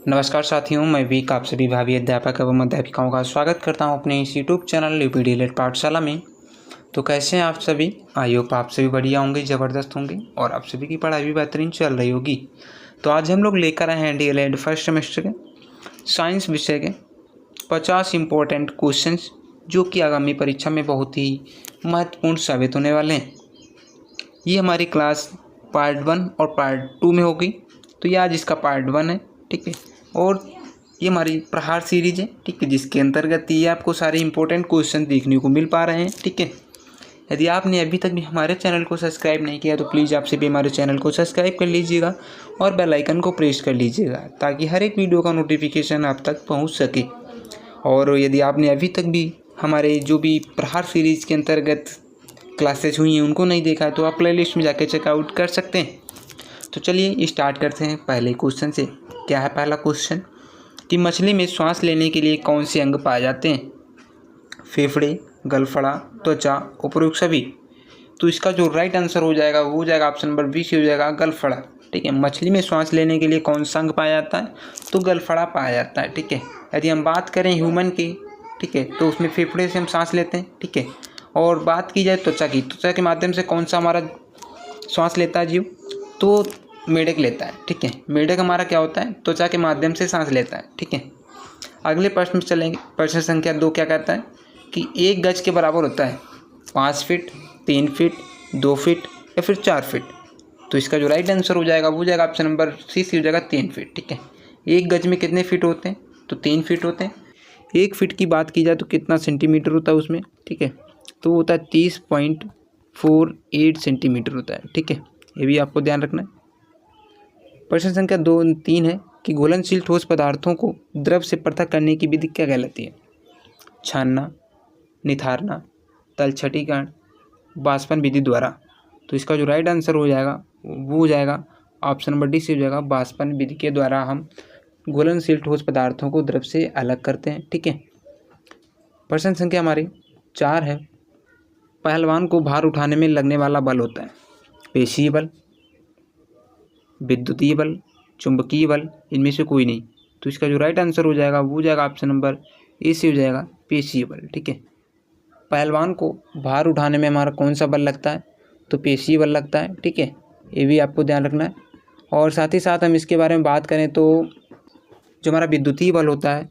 नमस्कार साथियों, मैं वीक आप सभी भावी अध्यापक एवं अध्यापिकाओं का स्वागत करता हूं अपने इस यूट्यूब चैनल यूपीडी लेट पाठशाला में। तो कैसे हैं आप सभी? आई होप आप सभी बढ़िया होंगे, ज़बरदस्त होंगे और आप सभी की पढ़ाई भी बेहतरीन चल रही होगी। तो आज हम लोग लेकर आए हैं डीएलएड फर्स्ट सेमेस्टर के साइंस विषय के 50 इम्पोर्टेंट क्वेश्चन जो कि आगामी परीक्षा में बहुत ही महत्वपूर्ण साबित होने वाले हैं। ये हमारी क्लास पार्ट 1 और पार्ट 2 में होगी। तो ये आज इसका पार्ट 1 है, ठीक है। और ये हमारी प्रहार सीरीज है, ठीक है, जिसके अंतर्गत ये आपको सारे इंपॉर्टेंट क्वेश्चन देखने को मिल पा रहे हैं, ठीक है। यदि आपने अभी तक भी हमारे चैनल को सब्सक्राइब नहीं किया तो प्लीज़ आपसे भी हमारे चैनल को सब्सक्राइब कर लीजिएगा और बेल आइकन को प्रेस कर लीजिएगा ताकि हर एक वीडियो का नोटिफिकेशन आप तक पहुँच सके। और यदि आपने अभी तक भी हमारे जो भी प्रहार सीरीज़ के अंतर्गत क्लासेस हुई हैं उनको नहीं देखा है तो आप प्लेलिस्ट में जाकर चेकआउट कर सकते हैं। तो चलिए स्टार्ट करते हैं पहले क्वेश्चन से। क्या है पहला क्वेश्चन कि मछली में श्वास लेने के लिए कौन से अंग पाए जाते हैं? फेफड़े, गलफड़ा, त्वचा, उपरोक्त सभी। तो इसका जो राइट आंसर हो जाएगा वो हो जाएगा ऑप्शन नंबर बी से हो जाएगा गलफड़ा, ठीक है। मछली में श्वास लेने के लिए कौन सा अंग पाया जाता है? तो गलफड़ा पाया जाता है, ठीक है। यदि हम बात करें ह्यूमन की, ठीक है, तो उसमें फेफड़े से हम सांस लेते हैं, ठीक है। और बात की जाए त्वचा की, त्वचा के माध्यम से कौन सा हमारा श्वास लेता है जीव? तो मेढक लेता है, ठीक है। मेढक हमारा क्या होता है? त्वचा के माध्यम से सांस लेता है, ठीक है। अगले प्रश्न में चलेंगे। प्रश्न संख्या 2 क्या कहता है कि 1 गज के बराबर होता है 5 फीट, 3 फीट, 2 फीट या फिर 4 फीट। तो इसका जो राइट आंसर हो जाएगा वो हो जाएगा ऑप्शन नंबर सी हो जाएगा 3 फीट, ठीक है। 1 गज में कितने फीट होते हैं? तो 3 फीट होते हैं। 1 फीट की बात की जाए तो कितना सेंटीमीटर होता है उसमें, ठीक है। तो वो होता है 30.48 सेंटीमीटर होता है, ठीक है। ये भी आपको ध्यान रखना है। प्रश्न संख्या 3 है कि घुलनशील ठोस पदार्थों को द्रव से पृथक करने की विधि क्या कहलाती है? छानना, निथारना, तलछटीकरण, बाष्पन विधि द्वारा। तो इसका जो राइट आंसर हो जाएगा वो हो जाएगा ऑप्शन नंबर डी से हो जाएगा बाष्पन विधि के द्वारा हम घुलनशील ठोस पदार्थों को द्रव से अलग करते हैं, ठीक है। प्रश्न संख्या हमारी 4 है। पहलवान को भार उठाने में लगने वाला बल होता है पेशीय बल, विद्युतीय बल, चुंबकीय बल, इनमें से कोई नहीं। तो इसका जो राइट आंसर हो जाएगा वो हो जाएगा ऑप्शन नंबर ए से हो जाएगा पेशीय बल, ठीक है। पहलवान को भार उठाने में हमारा कौन सा बल लगता है? तो पेशीय बल लगता है, ठीक है। ये भी आपको ध्यान रखना है। और साथ ही साथ हम इसके बारे में बात करें तो जो हमारा विद्युतीय बल होता है,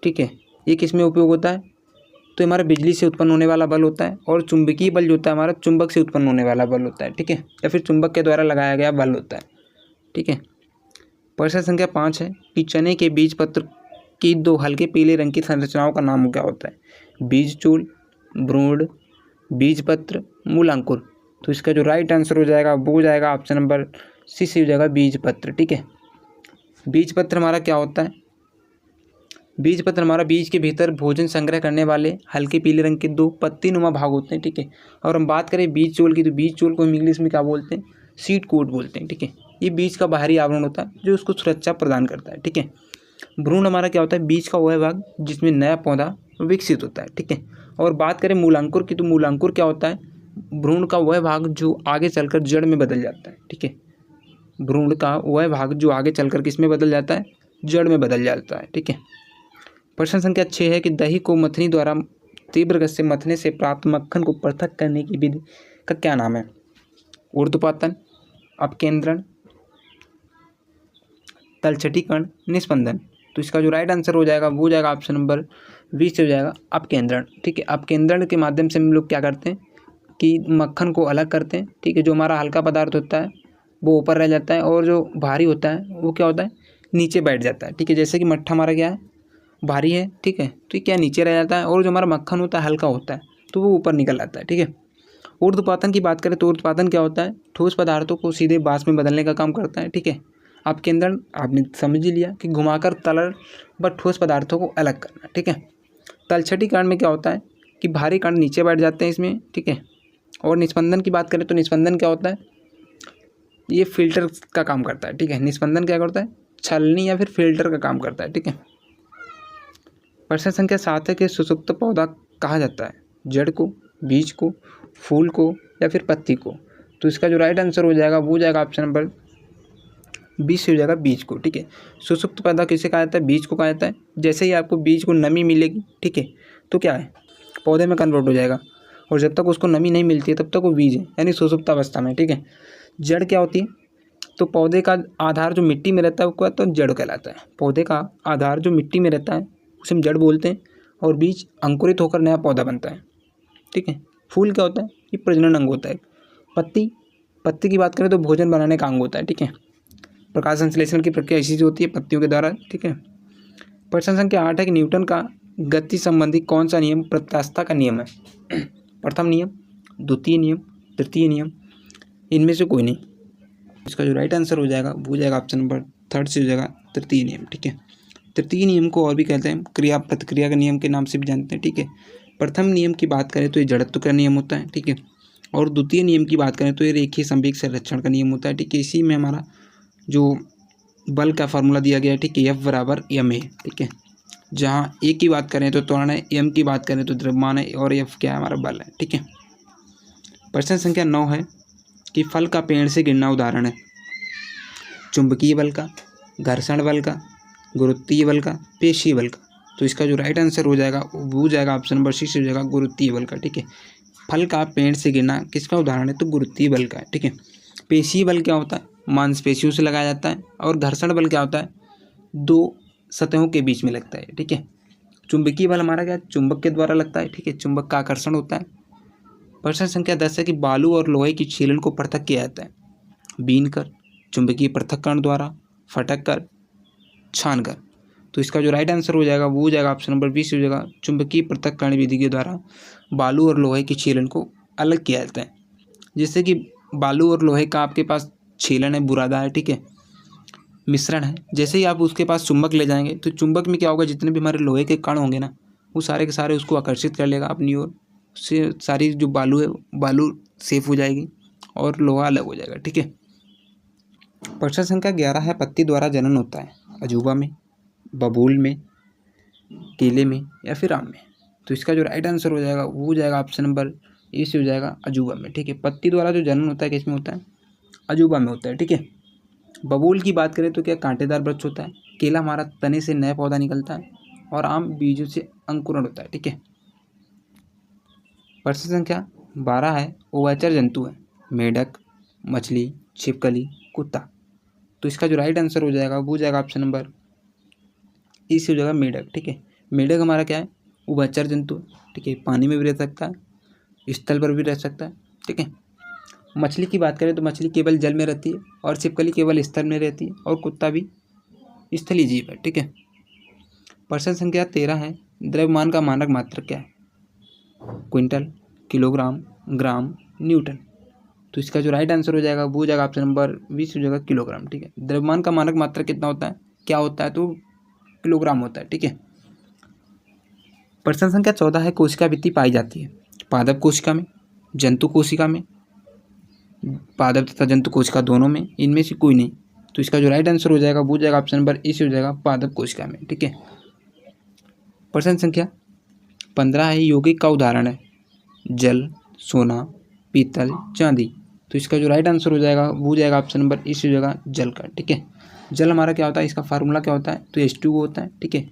ठीक है, ये किस में उपयोग होता है? तो हमारा बिजली से उत्पन्न होने वाला बल होता है। और चुंबकीय बल जो होता है हमारा चुंबक से उत्पन्न होने वाला बल होता है, ठीक है, या फिर चुंबक के द्वारा लगाया गया बल होता है, ठीक है। प्रश्न संख्या 5 है कि चने के बीज पत्र की 2 हल्के पीले रंग की संरचनाओं का नाम क्या होता है? बीज चूल, भ्रूण, बीज पत्र, मूलांकुर। तो इसका जो राइट आंसर हो जाएगा वो हो जाएगा ऑप्शन नंबर सी से हो जाएगा बीज पत्र, ठीक है। बीज पत्र हमारा क्या होता है? बीज पत्र हमारा बीज के भीतर भोजन संग्रह करने वाले हल्के पीले रंग के 2 पत्तीनुमा भाग होते हैं, ठीक है। और हम बात करें बीज चोल की तो बीज चोल को हम इंग्लिश में क्या बोलते हैं? सीड कोट बोलते हैं, ठीक है। ये बीज का बाहरी आवरण होता है जो उसको सुरक्षा प्रदान करता है, ठीक है। भ्रूण हमारा क्या होता है? बीज का वह भाग जिसमें नया पौधा विकसित होता है, ठीक है। और बात करें मूलांकुर की तो मूलांकुर क्या होता है? भ्रूण का वह भाग जो आगे चलकर जड़ में बदल जाता है, ठीक है। भ्रूण का वह भाग जो आगे चलकर किस में बदल जाता है? जड़ में बदल जाता है, ठीक है। प्रश्न संख्या 6 है कि दही को मथनी द्वारा तीव्र गति से मथने से प्राप्त मक्खन को पृथक करने की विधि का क्या नाम है? ऊर्ध्वपातन, अपकेंद्रण, तलछटीकरण, निस्पंदन। तो इसका जो राइट आंसर हो जाएगा वो हो जाएगा ऑप्शन नंबर बी से हो जाएगा अपकेंद्रण, ठीक है। अपकेंद्रण के माध्यम से हम लोग क्या करते हैं कि मक्खन को अलग करते हैं, ठीक है। जो हमारा हल्का पदार्थ होता है वो ऊपर रह जाता है और जो भारी होता है वो क्या होता है? नीचे बैठ जाता है, ठीक है। जैसे कि मट्ठा हमारा क्या है? भारी है, ठीक है, तो ये क्या नीचे रह जाता है और जो हमारा मक्खन होता है हल्का होता है तो वो ऊपर निकल आता है, ठीक है। ऊर्ध्वपातन की बात करें तो ऊर्ध्वपातन क्या होता है? ठोस पदार्थों को सीधे बाष्प में बदलने का काम करता है, ठीक है। अपकेंद्रण आपने समझ ही लिया कि घुमाकर तरल व ठोस पदार्थों को अलग करना, ठीक है। तलछटीकरण में क्या होता है कि भारी कण नीचे बैठ जाते हैं इसमें, ठीक है। और निस्पंदन की बात करें तो निस्पंदन क्या होता है? ये फिल्टर का काम करता है, ठीक है। निस्पंदन क्या करता है? छलनी या फिर फिल्टर का काम करता है, ठीक है। प्रश्न संख्या 7 है कि सुसुप्त पौधा कहा जाता है? जड़ को, बीज को, फूल को या फिर पत्ती को। तो इसका जो राइट आंसर हो जाएगा वो हो जाएगा ऑप्शन नंबर बीज से हो जाएगा बीज को, ठीक है। सुषुप्त पौधा किसे कहा जाता है? बीज को कहा जाता है। जैसे ही आपको बीज को नमी मिलेगी, ठीक है, तो क्या है, पौधे में कन्वर्ट हो जाएगा, और जब तक उसको नमी नहीं मिलती है तब तक वो बीज है, यानी सुषुप्त अवस्था में, ठीक है। जड़ क्या होती है? तो पौधे का आधार जो मिट्टी में रहता है वो तो जड़ कहलाता है। पौधे का आधार जो मिट्टी में रहता है उसे हम जड़ बोलते हैं, और बीज अंकुरित होकर नया पौधा बनता है, ठीक है। फूल क्या होता है? ये प्रजनन अंग होता है। पत्ती की बात करें तो भोजन बनाने का अंग होता है, ठीक है। प्रकाश संश्लेषण की प्रक्रिया इसी से होती है, पत्तियों के द्वारा, ठीक है। प्रश्न संख्या 8 है कि न्यूटन का गति संबंधी कौन सा नियम प्रत्यास्थता का नियम है? प्रथम नियम, द्वितीय नियम, तृतीय नियम, इनमें से कोई नहीं। इसका जो राइट आंसर हो जाएगा वो जाएगा ऑप्शन नंबर 3 से हो जाएगा तृतीय नियम, ठीक है। तृतीय नियम को और भी कहते हैं क्रिया प्रतिक्रिया के नियम के नाम से भी जानते हैं, ठीक है। प्रथम नियम की बात करें तो ये जड़त्व का नियम होता है, ठीक है। और द्वितीय नियम की बात करें तो ये रेखीय संवेग संरक्षण का नियम होता है, ठीक है। इसी में हमारा जो बल का फार्मूला दिया गया है, ठीक है, F बराबर ma, ठीक है। जहाँ ए की बात करें तो त्वरण है, m की बात करें तो द्रव्यमान है, और F क्या है? हमारा बल है, ठीक है। प्रश्न संख्या 9 है कि फल का पेड़ से गिरना उदाहरण है चुंबकीय बल का, घर्षण बल का, गुरुत्वीय बल का, पेशीय बल का। तो इसका जो राइट आंसर हो जाएगा वो जाएगा ऑप्शन नंबर सी से हो जाएगा गुरुत्वीय बल का, ठीक है। फल का पेड़ से गिरना किसका उदाहरण है? तो गुरुत्वीय बल का है, ठीक है। पेशीय बल क्या होता है? मांसपेशियों से लगाया जाता है। और घर्षण बल क्या होता है? दो सतहों के बीच में लगता है, ठीक है। चुंबकीय बल हमारा क्या? चुंबक के द्वारा लगता है, ठीक है, चुंबक का आकर्षण होता है। प्रश्न संख्या 10 है कि बालू और लोहे की छीलन को पृथक किया जाता है बीन कर, चुंबकीय पृथक्करण द्वारा, फटक कर, छान कर। तो इसका जो राइट आंसर हो जाएगा वो हो जाएगा ऑप्शन नंबर 20 हो जाएगा चुंबकीय पृथक्करण विधि के द्वारा बालू और लोहे की छीलन को अलग किया जाता है। जैसे कि बालू और लोहे का आपके पास छीलन है, बुरादा है, ठीक है, मिश्रण है। जैसे ही आप उसके पास चुंबक ले जाएंगे तो चुंबक में क्या होगा? जितने भी हमारे लोहे के कण होंगे ना, वो सारे के सारे उसको आकर्षित कर लेगा अपनी ओर से। सारी जो बालू है, बालू सेफ हो जाएगी और लोहा अलग हो जाएगा, ठीक है। प्रश्न संख्या 11 है पत्ती द्वारा जनन होता है अजूबा में, बबूल में, केले में, या फिर आम में। तो इसका जो राइट आंसर हो जाएगा वो हो जाएगा ऑप्शन नंबर ए से हो जाएगा अजूबा में, ठीक है। पत्ती द्वारा जो जनन होता है किसमें होता है? अजूबा में होता है, ठीक है। बबूल की बात करें तो क्या कांटेदार वृक्ष होता है। केला हमारा तने से नया पौधा निकलता है, और आम बीजों से अंकुरण होता है, ठीक है। प्रश्न संख्या 12 है उभयचर जंतु है मेढक, मछली, छिपकली, कुत्ता। तो इसका जो राइट आंसर हो जाएगा वो जाएगा ऑप्शन नंबर ई से हो जाएगा मेढक, ठीक है। मेढक हमारा क्या है? उभयचर जंतु, ठीक है, पानी में भी रह सकता है, स्थल पर भी रह सकता है, ठीक है। मछली की बात करें तो मछली केवल जल में रहती है, और छिपकली केवल स्थल में रहती है, और कुत्ता भी स्थलीय जीव है, ठीक है। प्रश्न संख्या 13 है द्रव्यमान का मानक मात्रक क्या है? क्विंटल, किलोग्राम, ग्राम, न्यूटन। तो इसका जो राइट आंसर हो जाएगा वो हो जाएगा ऑप्शन नंबर 20 हो जाएगा किलोग्राम, ठीक है। द्रव्यमान का मानक मात्रक कितना होता है? क्या होता है? तो किलोग्राम होता है, ठीक है। प्रश्न संख्या 14 है कोशिका भित्ति पाई जाती है पादप कोशिका में, जंतु कोशिका में, पादप तथा जंतु कोशिका दोनों में, इनमें से कोई नहीं। तो इसका जो राइट आंसर हो जाएगा वो जाएगा ऑप्शन नंबर ए से हो जाएगा पादप कोशिका में, ठीक है। प्रश्न संख्या 15 है यौगिक का उदाहरण है जल, सोना, पीतल, चांदी। तो इसका जो राइट आंसर हो जाएगा वो हो जाएगा ऑप्शन नंबर ए से हो जाएगा जल का, ठीक है। जल हमारा क्या होता है? इसका फार्मूला क्या होता है? तो H2O होता है, ठीक है।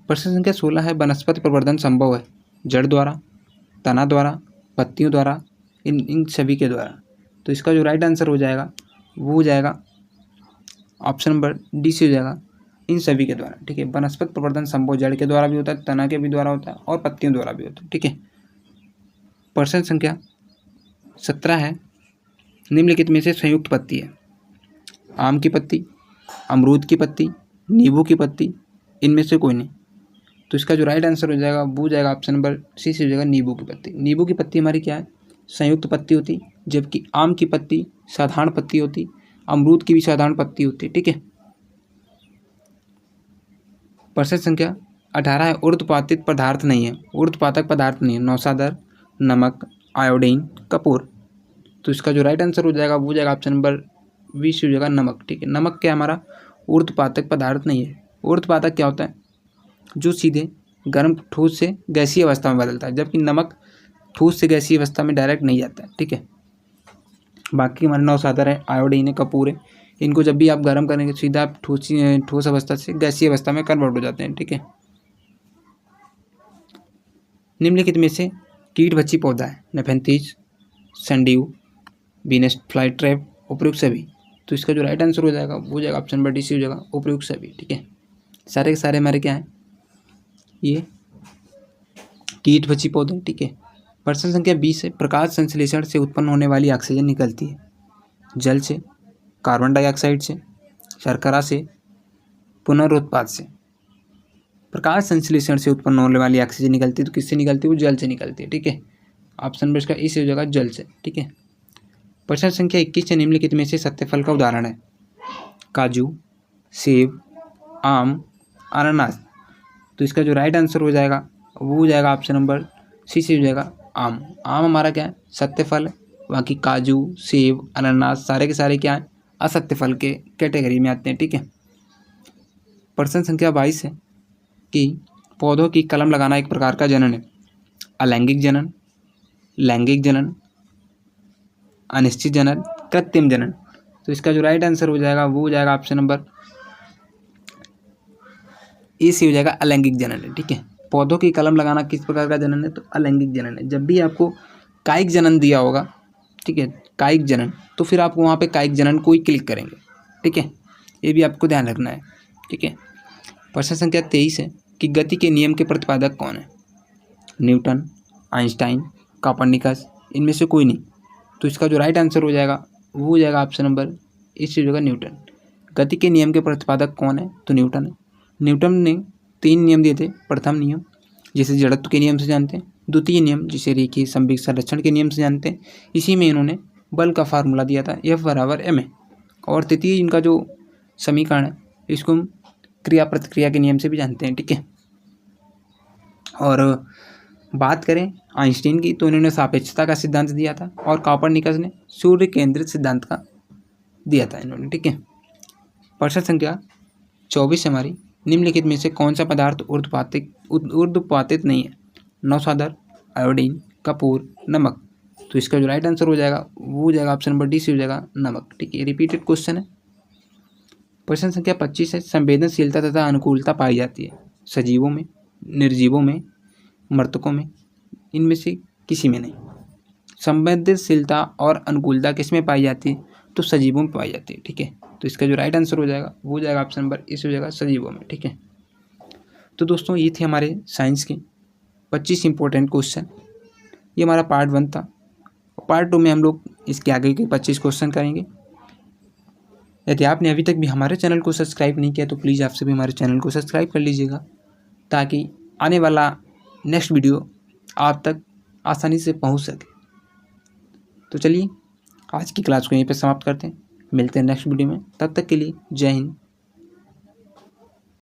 प्रश्न संख्या 16 है वनस्पति प्रवर्धन संभव है जड़ द्वारा, तना द्वारा, पत्तियों द्वारा, इन सभी के द्वारा। तो इसका जो राइट आंसर हो जाएगा वो हो जाएगा ऑप्शन नंबर डी से हो जाएगा इन सभी के द्वारा, ठीक है। वनस्पति प्रवर्धन संभव जड़ के द्वारा भी होता है, तना के भी द्वारा होता है, और पत्तियों द्वारा भी होता है, ठीक है। प्रश्न संख्या 17 है निम्नलिखित में से संयुक्त पत्ती है आम की पत्ती, अमरूद की पत्ती, नींबू की पत्ती, इनमें से कोई नहीं। तो इसका जो राइट आंसर हो जाएगा वो हो जाएगा ऑप्शन नंबर सी से हो जाएगा नींबू की पत्ती। नींबू की पत्ती हमारी क्या है? संयुक्त पत्ती होती, जबकि आम की पत्ती साधारण पत्ती होती, अमरूद की भी साधारण पत्ती होती है, ठीक है। प्रश्न संख्या 18 है ऊर्ध्वपातित पदार्थ नहीं है, ऊर्ध्वपातक पदार्थ नहीं है नौशादर, नमक, आयोडीन, कपूर। तो इसका जो राइट आंसर हो जाएगा वो हो जाएगा ऑप्शन नंबर 20 हो जाएगा नमक, ठीक है। नमक क्या हमारा ऊर्ध्वपातक पदार्थ नहीं है। ऊर्ध्वपातक क्या होता है? जो सीधे गर्म ठोस से गैसीय अवस्था में बदलता है, जबकि नमक ठोस से गैसीय अवस्था में डायरेक्ट नहीं जाता है, ठीक है। बाकी हमारे 9 सादर है, आयोडीन है, कपूर है। इनको जब भी आप गर्म करेंगे सीधा आप ठोस अवस्था से गैसीय अवस्था में कन्वर्ट हो जाते हैं। ठीक है। निम्नलिखित में से कीट भक्षी पौधा है नेफेंथीज, सैंडीव, वीनस फ्लाई ट्रैप, उपयुक्त सभी। तो इसका जो राइट आंसर हो जाएगा वो जाएगा ऑप्शन नंबर डी सी हो जाएगा, उपयुक्त सभी। ठीक है। सारे के सारे हमारे क्या हैं, ये कीट भक्षी पौधे। ठीक है। प्रश्न संख्या 20 है, प्रकाश संश्लेषण से उत्पन्न होने वाली ऑक्सीजन निकलती है जल से, कार्बन डाइऑक्साइड से, शर्करा से, पुनरुत्पाद से। प्रकाश संश्लेषण से उत्पन्न होने वाली ऑक्सीजन निकलती है तो किससे निकलती है, वो जल से निकलती है। ठीक है। ऑप्शन नंबर इसका इस हो जाएगा जल से। ठीक है। प्रश्न संख्या 21 है, निम्नलिखित में से सत्य फल का उदाहरण है काजू, सेब, आम, अनानास। तो इसका जो राइट आंसर हो जाएगा वो हो जाएगा ऑप्शन नंबर सी से हो जाएगा आम। आम हमारा क्या है, सत्य फल है। बाकी काजू, सेब, अनानास सारे के सारे क्या हैं, असत्य फल के कैटेगरी में आते हैं। ठीक है। प्रश्न संख्या 22 है कि पौधों की कलम लगाना एक प्रकार का जनन है अलैंगिक जनन, लैंगिक जनन, अनिश्चित जनन, कृत्रिम जनन। तो इसका जो राइट आंसर हो जाएगा वो हो जाएगा ऑप्शन नंबर ए से हो जाएगा अलैंगिक जनन है। ठीक है। पौधों की कलम लगाना किस प्रकार का जनन है, तो अलैंगिक जनन है। जब भी आपको कायिक जनन दिया होगा, ठीक है, कायिक जनन, तो फिर आपको वहाँ पे कायिक जनन को ही क्लिक करेंगे। ठीक है। ये भी आपको ध्यान रखना है। ठीक है। प्रश्न संख्या 23 है कि गति के नियम के प्रतिपादक कौन है, न्यूटन, आइंस्टाइन, कोपर्निकस, इनमें से कोई नहीं। तो इसका जो राइट आंसर हो जाएगा वो हो जाएगा ऑप्शन नंबर इस हो जाएगा न्यूटन। गति के नियम के प्रतिपादक कौन है, तो न्यूटन है। न्यूटन ने 3 नियम दिए थे। प्रथम नियम जिसे जड़त्व के नियम से जानते हैं, द्वितीय नियम जिसे रेखीय संवेग संरक्षण के नियम से जानते हैं, इसी में इन्होंने बल का फार्मूला दिया था F बराबर ma। और तृतीय इनका जो समीकरण है इसको हम क्रिया प्रतिक्रिया के नियम से भी जानते हैं। ठीक है। और बात करें आइंस्टीन की तो इन्होंने सापेक्षता का सिद्धांत दिया था और कोपर्निकस ने सूर्य केंद्रित सिद्धांत का दिया था इन्होंने। ठीक है। प्रश्न संख्या 24 हमारी, निम्नलिखित में से कौन सा पदार्थ ऊर्ध्वपातित नहीं है, नौसादर, आयोडीन, कपूर, नमक। तो इसका जो राइट आंसर हो जाएगा वो हो जाएगा ऑप्शन नंबर डी से हो जाएगा नमक। ठीक है। रिपीटेड क्वेश्चन है। प्रश्न संख्या 25 है, संवेदनशीलता तथा अनुकूलता पाई जाती है सजीवों में, निर्जीवों में, मृतकों में, इनमें से किसी में नहीं। संवेदनशीलता और अनुकूलता किस में पाई जाती है, तो सजीवों में पाई जाती है। ठीक है। तो इसका जो राइट आंसर हो जाएगा वो हो जाएगा ऑप्शन नंबर इस हो जाएगा सजीवों में। ठीक है। तो दोस्तों ये थे हमारे साइंस के 25 इंपॉर्टेंट क्वेश्चन। ये हमारा पार्ट 1 था। पार्ट 2 में हम लोग इसके आगे के 25 क्वेश्चन करेंगे। यदि आपने अभी तक भी हमारे चैनल को सब्सक्राइब नहीं किया तो प्लीज़ आपसे भी हमारे चैनल को सब्सक्राइब कर लीजिएगा ताकि आने वाला नेक्स्ट वीडियो आप तक आसानी से पहुंच सके। तो चलिए आज की क्लास को यहीं पे समाप्त करते हैं, मिलते हैं नेक्स्ट वीडियो में। तब तक के लिए जय हिंद,